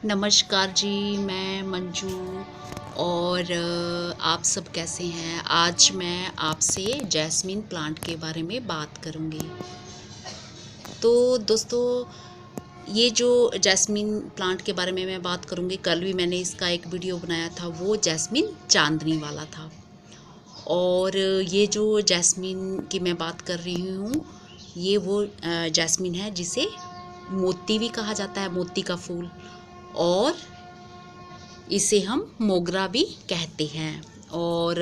नमस्कार जी, मैं मंजू और आप सब कैसे हैं। आज मैं आपसे जैस्मिन प्लांट के बारे में बात करूंगी। तो दोस्तों, ये जो जैस्मिन प्लांट के बारे में मैं बात करूंगी, कल भी मैंने इसका एक वीडियो बनाया था, वो जैस्मिन चांदनी वाला था। और ये जो जैस्मिन की मैं बात कर रही हूँ, ये वो जैस्मिन है जिसे मोती भी कहा जाता है, मोती का फूल, और इसे हम मोगरा भी कहते हैं। और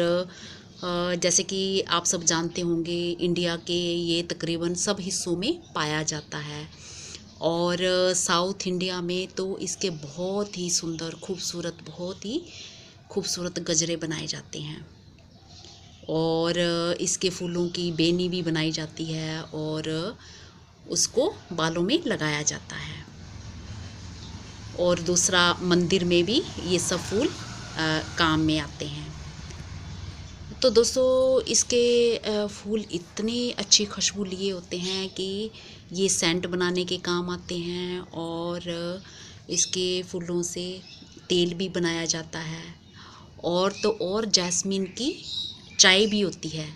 जैसे कि आप सब जानते होंगे, इंडिया के ये तकरीबन सब हिस्सों में पाया जाता है। और साउथ इंडिया में तो इसके बहुत ही सुंदर खूबसूरत, बहुत ही खूबसूरत गजरे बनाए जाते हैं। और इसके फूलों की बेनी भी बनाई जाती है और उसको बालों में लगाया जाता है। और दूसरा, मंदिर में भी ये सब फूल काम में आते हैं। तो दोस्तों, इसके फूल इतनी अच्छी खुशबू लिए होते हैं कि ये सेंट बनाने के काम आते हैं। और इसके फूलों से तेल भी बनाया जाता है। और तो और जैस्मिन की चाय भी होती है।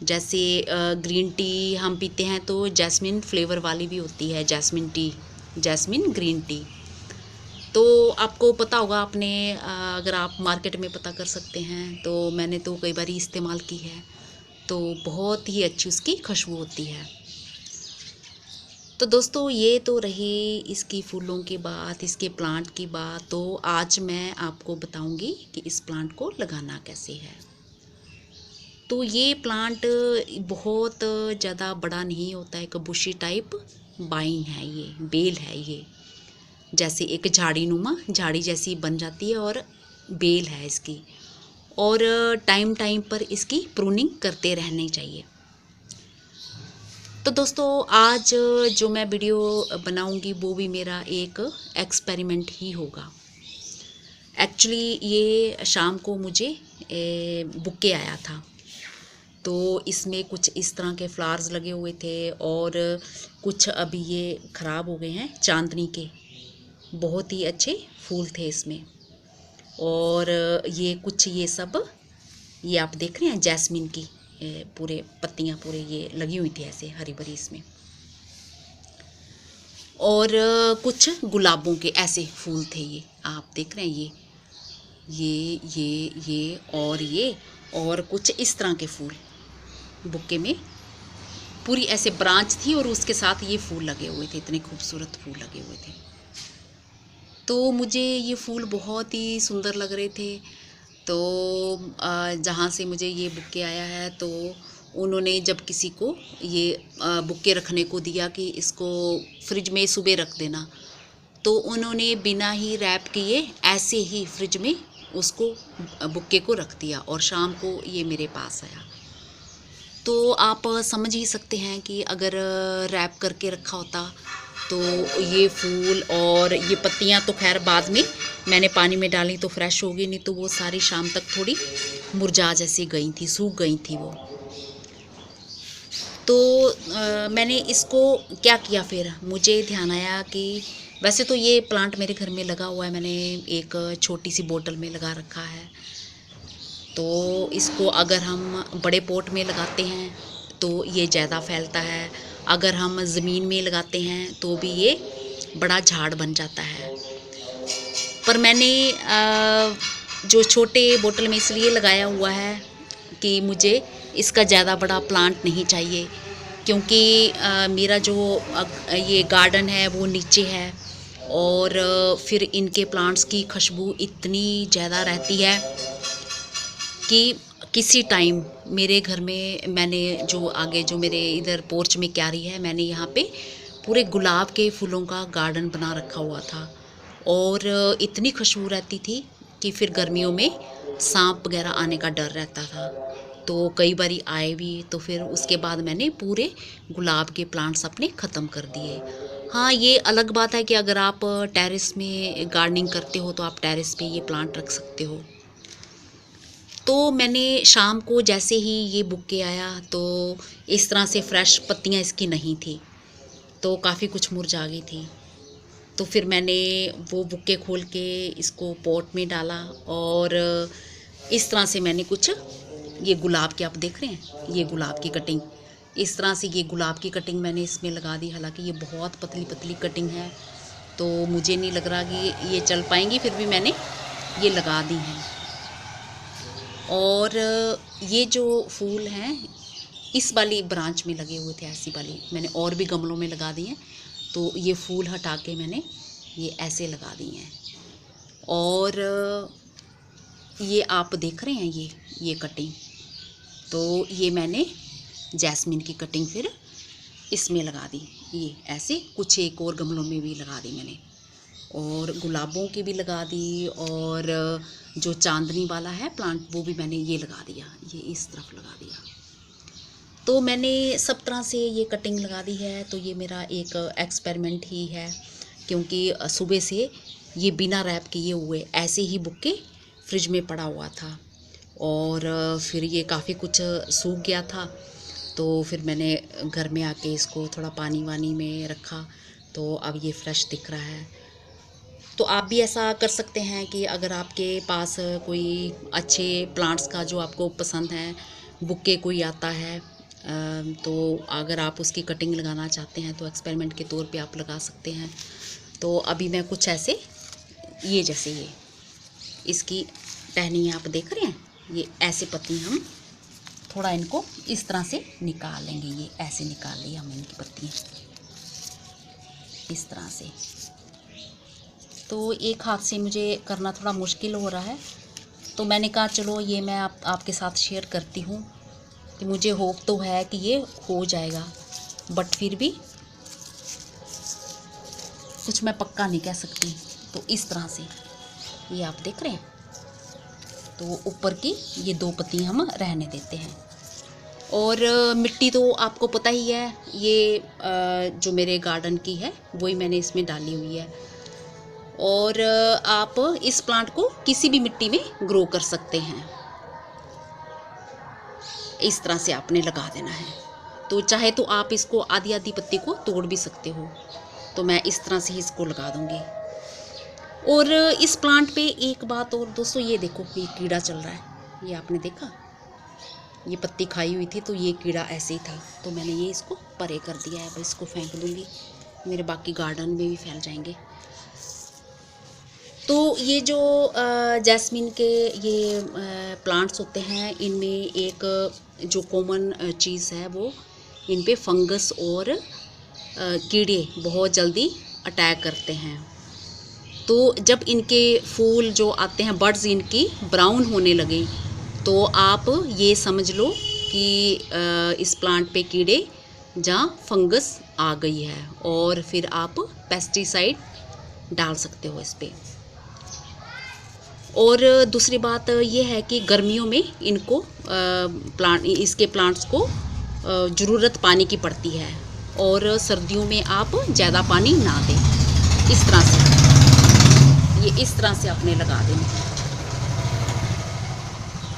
जैसे ग्रीन टी हम पीते हैं तो जैस्मिन फ्लेवर वाली भी होती है, jasmine tea, jasmine green tea. तो आपको पता होगा, आपने अगर आप मार्केट में पता कर सकते हैं, तो मैंने तो कई बार इस्तेमाल की है। तो बहुत ही अच्छी उसकी खुशबू होती है। तो दोस्तों, ये तो रही इसकी फूलों की बात, इसके प्लांट की बात। तो आज मैं आपको बताऊंगी कि इस प्लांट को लगाना कैसे है। तो ये प्लांट बहुत ज़्यादा बड़ा नहीं होता है, एक बुशी टाइप बाइन है, ये बेल है। ये जैसे एक झाड़ी नुमा, झाड़ी जैसी बन जाती है और बेल है इसकी। और टाइम टाइम पर इसकी प्रूनिंग करते रहनी चाहिए। तो दोस्तों, आज जो मैं वीडियो बनाऊंगी वो भी मेरा एक एक्सपेरिमेंट ही होगा। एक्चुअली ये शाम को मुझे बुके आया था। तो इसमें कुछ इस तरह के फ्लावर्स लगे हुए थे और कुछ अभी ये ख़राब हो गए हैं, चांदनी के। बहुत ही अच्छे फूल थे इसमें। और ये कुछ, ये सब, ये आप देख रहे हैं जैस्मिन की पूरे पत्तियां पूरे ये लगी हुई थी ऐसे हरी भरी इसमें। और कुछ गुलाबों के ऐसे फूल थे, ये आप देख रहे हैं, ये और ये, और कुछ इस तरह के फूल बुके में पूरी ऐसे ब्रांच थी और उसके साथ ये फूल लगे हुए थे, इतने खूबसूरत फूल लगे हुए थे। तो मुझे ये फूल बहुत ही सुंदर लग रहे थे। तो जहाँ से मुझे ये बुके आया है, तो उन्होंने जब किसी को ये बुके रखने को दिया कि इसको फ्रिज में सुबह रख देना, तो उन्होंने बिना ही रैप किए ऐसे ही फ्रिज में उसको बुके को रख दिया और शाम को ये मेरे पास आया। तो आप समझ ही सकते हैं कि अगर रैप करके रखा होता तो ये फूल और ये पत्तियां तो खैर बाद में मैंने पानी में डाली तो फ्रेश हो गई, नहीं तो वो सारी शाम तक थोड़ी मुरझा जैसी गई थी, सूख गई थी वो। तो मैंने इसको क्या किया, फिर मुझे ध्यान आया कि वैसे तो ये प्लांट मेरे घर में लगा हुआ है, मैंने एक छोटी सी बोतल में लगा रखा है। तो इसको अगर हम बड़े पॉट में लगाते हैं तो ये ज़्यादा फैलता है, अगर हम ज़मीन में लगाते हैं तो भी ये बड़ा झाड़ बन जाता है। पर मैंने जो छोटे बोतल में इसलिए लगाया हुआ है कि मुझे इसका ज़्यादा बड़ा प्लांट नहीं चाहिए, क्योंकि मेरा जो ये गार्डन है वो नीचे है। और फिर इनके प्लांट्स की खुशबू इतनी ज़्यादा रहती है कि किसी टाइम मेरे घर में, मैंने जो आगे जो मेरे इधर पोर्च में क्यारी है, मैंने यहाँ पे पूरे गुलाब के फूलों का गार्डन बना रखा हुआ था। और इतनी खुशबू रहती थी कि फिर गर्मियों में सांप वगैरह आने का डर रहता था। तो कई बारी आए भी, तो फिर उसके बाद मैंने पूरे गुलाब के प्लांट्स अपने ख़त्म कर दिए। हाँ, ये अलग बात है कि अगर आप टेरेस में गार्डनिंग करते हो तो आप टेरेस पे ये प्लांट रख सकते हो। तो मैंने शाम को जैसे ही ये बुके आया, तो इस तरह से फ्रेश पत्तियां इसकी नहीं थी, तो काफ़ी कुछ मुरझा गई थी। तो फिर मैंने वो बुके खोल के इसको पॉट में डाला और इस तरह से मैंने कुछ, ये गुलाब के आप देख रहे हैं, ये गुलाब की कटिंग, इस तरह से ये गुलाब की कटिंग मैंने इसमें लगा दी। हालांकि ये बहुत पतली पतली कटिंग है तो मुझे नहीं लग रहा कि ये चल पाएंगी, फिर भी मैंने ये लगा दी हैं। और ये जो फूल हैं इस वाली ब्रांच में लगे हुए थे, ऐसी वाली मैंने और भी गमलों में लगा दी हैं, तो ये फूल हटा के मैंने ये ऐसे लगा दी हैं। और ये आप देख रहे हैं ये कटिंग, तो ये मैंने जैस्मिन की कटिंग फिर इसमें लगा दी, ये ऐसे कुछ एक और गमलों में भी लगा दी मैंने, और गुलाबों की भी लगा दी, और जो चांदनी वाला है प्लांट वो भी मैंने ये लगा दिया, ये इस तरफ लगा दिया। तो मैंने सब तरह से ये कटिंग लगा दी है। तो ये मेरा एक एक्सपेरिमेंट ही है, क्योंकि सुबह से ये बिना रैप किए हुए ऐसे ही बुके फ्रिज में पड़ा हुआ था, और फिर ये काफ़ी कुछ सूख गया था, तो फिर मैंने घर में आके इसको थोड़ा पानी वानी में रखा, तो अब ये फ्रेश दिख रहा है। तो आप भी ऐसा कर सकते हैं कि अगर आपके पास कोई अच्छे प्लांट्स का जो आपको पसंद है बुके कोई आता है, तो अगर आप उसकी कटिंग लगाना चाहते हैं तो एक्सपेरिमेंट के तौर पे आप लगा सकते हैं। तो अभी मैं कुछ ऐसे, ये जैसे ये इसकी टहनियाँ आप देख रहे हैं, ये ऐसे पत्ती हम थोड़ा इनको इस तरह से निकाल लेंगे, ये ऐसे निकाल ली हम इनकी पत्तियाँ इस तरह से। तो एक हाथ से मुझे करना थोड़ा मुश्किल हो रहा है, तो मैंने कहा चलो ये मैं आपके साथ शेयर करती हूँ कि मुझे होप तो है कि ये हो जाएगा, बट फिर भी कुछ मैं पक्का नहीं कह सकती। तो इस तरह से ये आप देख रहे हैं, तो ऊपर की ये 2 पत्ती हम रहने देते हैं। और मिट्टी तो आपको पता ही है, ये जो मेरे गार्डन की है वही मैंने इसमें डाली हुई है। और आप इस प्लांट को किसी भी मिट्टी में ग्रो कर सकते हैं, इस तरह से आपने लगा देना है। तो चाहे तो आप इसको आधी आधी पत्ती को तोड़ भी सकते हो, तो मैं इस तरह से ही इसको लगा दूंगी। और इस प्लांट पे एक बात और दोस्तों, ये देखो ये कीड़ा चल रहा है, ये आपने देखा, ये पत्ती खाई हुई थी तो ये कीड़ा ऐसे ही था, तो मैंने ये इसको परे कर दिया है। अब इसको फेंक दूंगी, मेरे बाकी गार्डन में भी फैल जाएंगे। तो ये जो जैस्मिन के ये प्लांट्स होते हैं, इनमें एक जो कॉमन चीज़ है वो इन पे फंगस और कीड़े बहुत जल्दी अटैक करते हैं। तो जब इनके फूल जो आते हैं, बड्स इनकी ब्राउन होने लगे, तो आप ये समझ लो कि इस प्लांट पे कीड़े या फंगस आ गई है, और फिर आप पेस्टिसाइड डाल सकते हो इस पे। और दूसरी बात ये है कि गर्मियों में इनको इसके प्लांट्स को ज़रूरत पानी की पड़ती है, और सर्दियों में आप ज़्यादा पानी ना दें। इस तरह से ये इस तरह से आपने लगा देना है।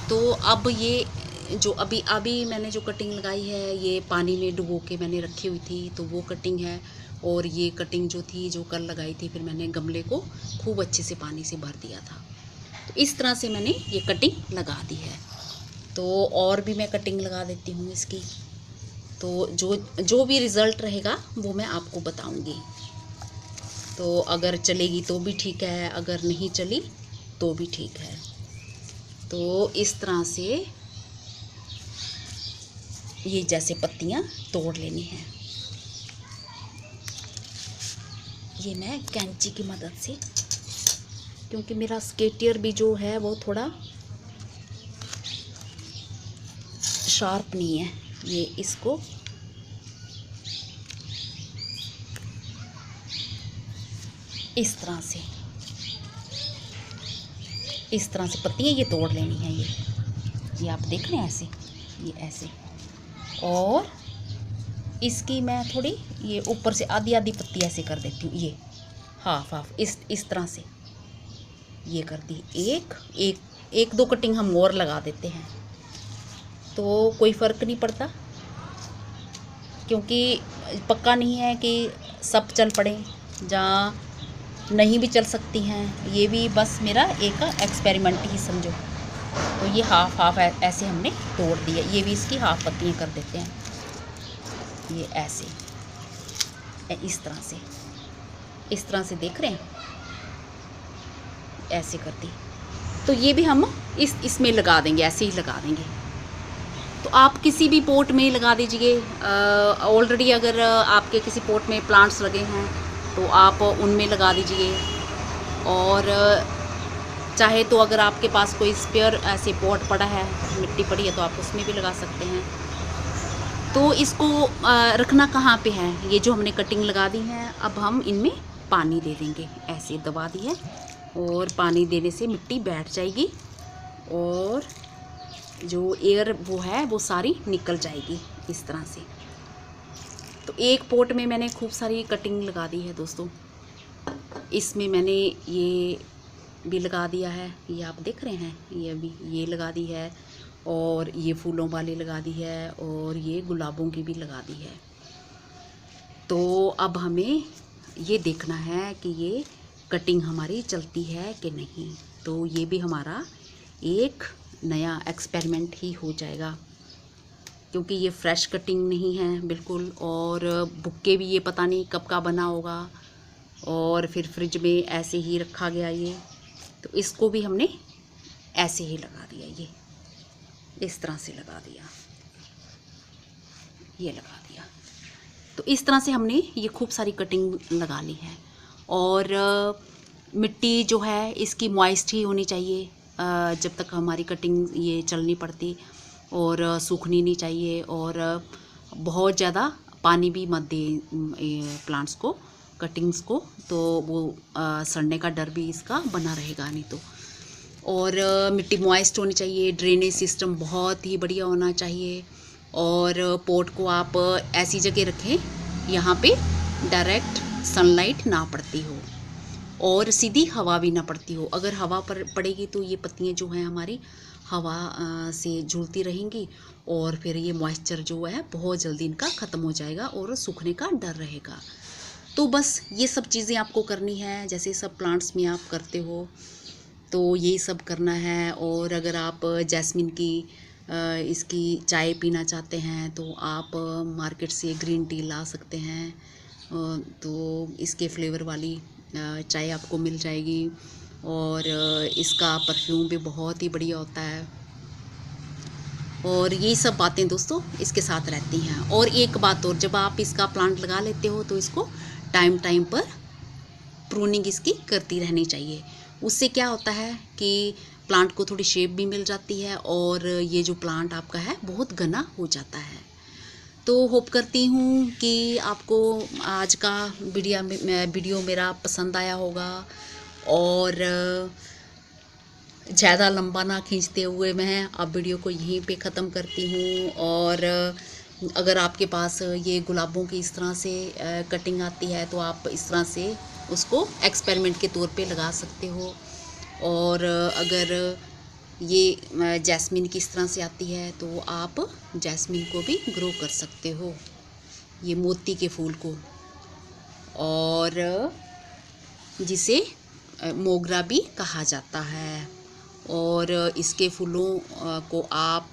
तो अब ये जो अभी मैंने जो कटिंग लगाई है, ये पानी में डुबो के मैंने रखी हुई थी, तो वो कटिंग है। और ये कटिंग जो थी, जो कल लगाई थी, फिर मैंने गमले को खूब अच्छे से पानी से भर दिया था। तो इस तरह से मैंने ये कटिंग लगा दी है। तो और भी मैं कटिंग लगा देती हूँ इसकी, तो जो भी रिज़ल्ट रहेगा वो मैं आपको बताऊँगी। तो अगर चलेगी तो भी ठीक है, अगर नहीं चली तो भी ठीक है। तो इस तरह से ये जैसे पत्तियाँ तोड़ लेनी हैं, ये मैं कैंची की मदद से, क्योंकि मेरा स्केटियर भी जो है वो थोड़ा शार्प नहीं है। ये इसको इस तरह से पत्तियाँ ये तोड़ लेनी है। ये आप देख रहे हैं ऐसे, ये ऐसे। और इसकी मैं थोड़ी ये ऊपर से आधी आधी पत्ती ऐसे कर देती हूँ, ये हाफ इस तरह से ये कर दी। एक दो कटिंग हम और लगा देते हैं, तो कोई फ़र्क नहीं पड़ता, क्योंकि पक्का नहीं है कि सब चल पड़े, या नहीं भी चल सकती हैं। ये भी बस मेरा एक एक्सपेरिमेंट ही समझो। तो ये हाफ हाफ ऐसे हमने तोड़ दिया। ये भी इसकी हाफ पत्तियाँ कर देते हैं, ये ऐसे इस तरह से देख रहे हैं, ऐसे कर दी। तो ये भी हम इसमें लगा देंगे, ऐसे ही लगा देंगे। तो आप किसी भी पॉट में लगा दीजिए। ऑलरेडी अगर आपके किसी पॉट में प्लांट्स लगे हैं तो आप उनमें लगा दीजिए, और चाहे तो अगर आपके पास कोई स्पेयर ऐसे पॉट पड़ा है, मिट्टी पड़ी है, तो आप उसमें भी लगा सकते हैं। तो इसको रखना कहाँ पे है, ये जो हमने कटिंग लगा दी है, अब हम इनमें पानी दे देंगे। ऐसे दबा दी है, और पानी देने से मिट्टी बैठ जाएगी और जो एयर वो है वो सारी निकल जाएगी इस तरह से। तो एक पॉट में मैंने खूब सारी कटिंग लगा दी है दोस्तों। इसमें मैंने ये भी लगा दिया है, ये आप देख रहे हैं, ये अभी ये लगा दी है, और ये फूलों वाली लगा दी है, और ये गुलाबों की भी लगा दी है। तो अब हमें ये देखना है कि ये कटिंग हमारी चलती है कि नहीं। तो ये भी हमारा एक नया एक्सपेरिमेंट ही हो जाएगा, क्योंकि ये फ्रेश कटिंग नहीं है बिल्कुल, और बुक्के भी ये पता नहीं कब का बना होगा, और फिर फ्रिज में ऐसे ही रखा गया ये। तो इसको भी हमने ऐसे ही लगा दिया, ये इस तरह से लगा दिया, ये लगा दिया। तो इस तरह से हमने ये खूब सारी कटिंग लगा ली है। और मिट्टी जो है इसकी मॉइस्ट ही होनी चाहिए जब तक हमारी कटिंग ये चलनी पड़ती, और सूखनी नहीं चाहिए, और बहुत ज़्यादा पानी भी मत दे प्लांट्स को, कटिंग्स को, तो वो सड़ने का डर भी इसका बना रहेगा नहीं तो। और मिट्टी मॉइस्ट होनी चाहिए, ड्रेनेज सिस्टम बहुत ही बढ़िया होना चाहिए, और पॉट को आप ऐसी जगह रखें यहाँ पे डायरेक्ट सनलाइट ना पड़ती हो, और सीधी हवा भी ना पड़ती हो। अगर हवा पड़ेगी तो ये पत्तियाँ जो हैं हमारी हवा से झूलती रहेंगी, और फिर ये मॉइस्चर जो है बहुत जल्दी इनका ख़त्म हो जाएगा और सूखने का डर रहेगा। तो बस ये सब चीज़ें आपको करनी है, जैसे सब प्लांट्स में आप करते हो, तो यही सब करना है। और अगर आप जैस्मिन की इसकी चाय पीना चाहते हैं तो आप मार्केट से ग्रीन टी ला सकते हैं, तो इसके फ्लेवर वाली चाय आपको मिल जाएगी, और इसका परफ्यूम भी बहुत ही बढ़िया होता है। और ये सब बातें दोस्तों इसके साथ रहती हैं। और एक बात और, जब आप इसका प्लांट लगा लेते हो तो इसको टाइम टाइम पर प्रूनिंग इसकी करती रहनी चाहिए। उससे क्या होता है कि प्लांट को थोड़ी शेप भी मिल जाती है, और ये जो प्लांट आपका है बहुत घना हो जाता है। तो होप करती हूँ कि आपको आज का वीडियो मेरा पसंद आया होगा, और ज़्यादा लंबा ना खींचते हुए मैं अब वीडियो को यहीं पे ख़त्म करती हूँ। और अगर आपके पास ये गुलाबों की इस तरह से कटिंग आती है तो आप इस तरह से उसको एक्सपेरिमेंट के तौर पे लगा सकते हो। और अगर ये जैस्मिन की इस तरह से आती है तो आप जैस्मिन को भी ग्रो कर सकते हो, ये मोती के फूल को, और जिसे मोगरा भी कहा जाता है। और इसके फूलों को आप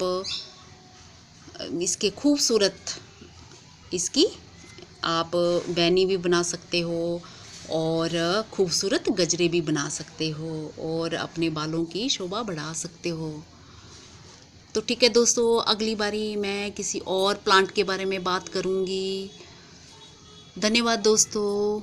इसके खूबसूरत इसकी आप बैनी भी बना सकते हो, और खूबसूरत गजरे भी बना सकते हो, और अपने बालों की शोभा बढ़ा सकते हो। तो ठीक है दोस्तों, अगली बारी मैं किसी और प्लांट के बारे में बात करूँगी। धन्यवाद दोस्तों।